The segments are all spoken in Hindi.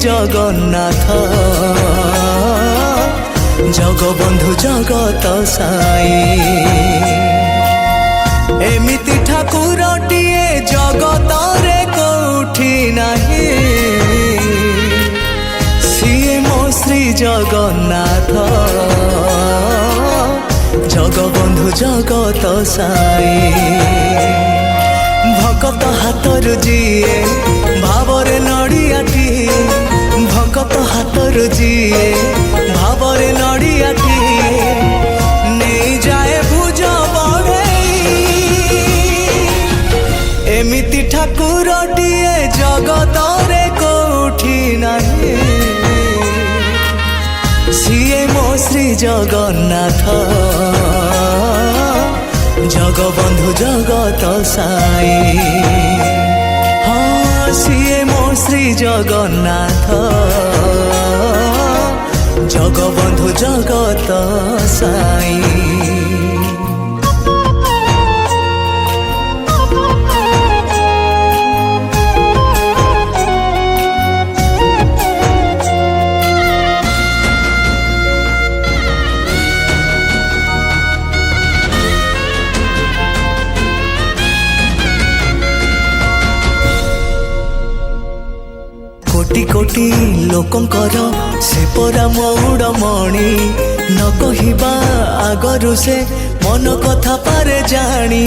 जगन्नाथ जगबंधु जगत साई एमिति ठाकुरटिए जगत रे कोठी नाही सिए मो श्री जगन्नाथ जगबंधु जगत साई भक्त हाथर जीए भावरे नड़ियाटी भक्त हाथर जीए भावरे नड़ियाटी नहीं जाए भुज बढ़े एमिति ठाकुरटिए जगत रे कोठी नाही सिए मो श्री जगन्नाथ जगबंधु जगत साई हाँ सिए मो श्री जगन्नाथ जगबंधु जगत साई कोटी कोटी लोकंकर से परा मौड़मणि न कहिबा आगरु से मन कथा पारे जानी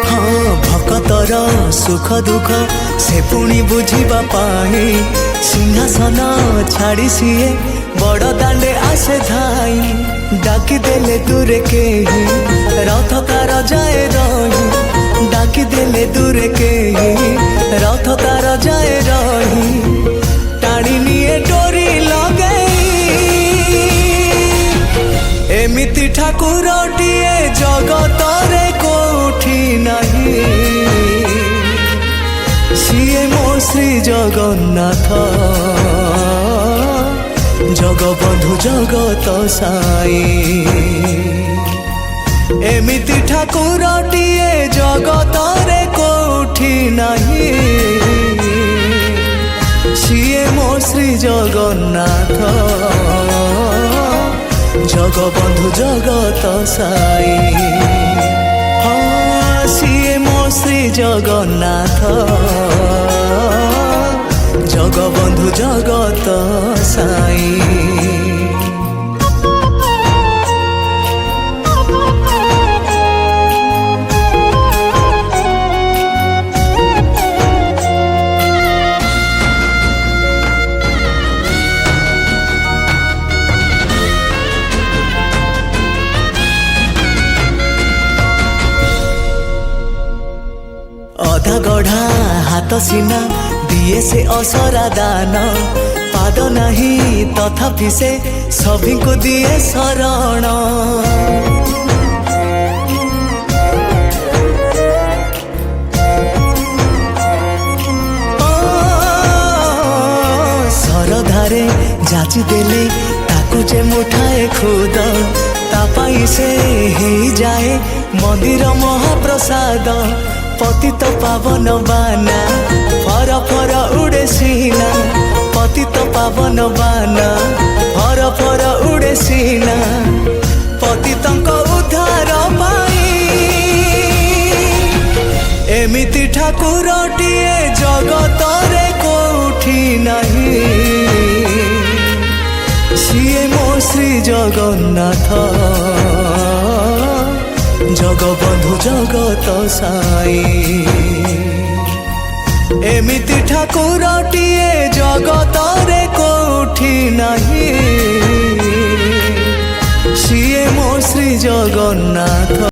हाँ भक्तर सुख दुख से पुणी बुझिबा पाई सिंहासन छाड़ी सीए बड़ दांडे आसे धाई डाकी देले दूरे के ही रथ कार जाए रही डाकी देले दूरे के ही रथ कार जाए रही टाणी निये डोरी लगे एमिति ठाकुरटिए जगत रे कोठी नाही सिए मो श्री जगन्नाथ जगबंधु जगत साई एमिति ठाकुरटिए जगत रे कोठी नाही सिए मो श्री जगन्नाथ जगबंधु जगत साई हाँ सिए मो श्री जगन्नाथ जगबंधु जगत साई अधा गढ़ा हाथ सीना दिए से असरा दान पाद नहीं तथापि से सभी को दिए शरण सरधारे जाची देले ताकू जे मुठाए खुद तापाई से ही जाए मंदिर महाप्रसाद पतित पावन बाना फर फर उड़े सीना पतित पावन बाना फर फर उड़े सीना पतितंक उद्धार पाई एमिति ठाकुरटिए जगत रे कोठी नाही सिए मो श्री जगन्नाथ जगबंधु जगत साई एमिति ठाकुरटिए जगत रे कोठी नाही सिए मो श्री जगन्नाथ।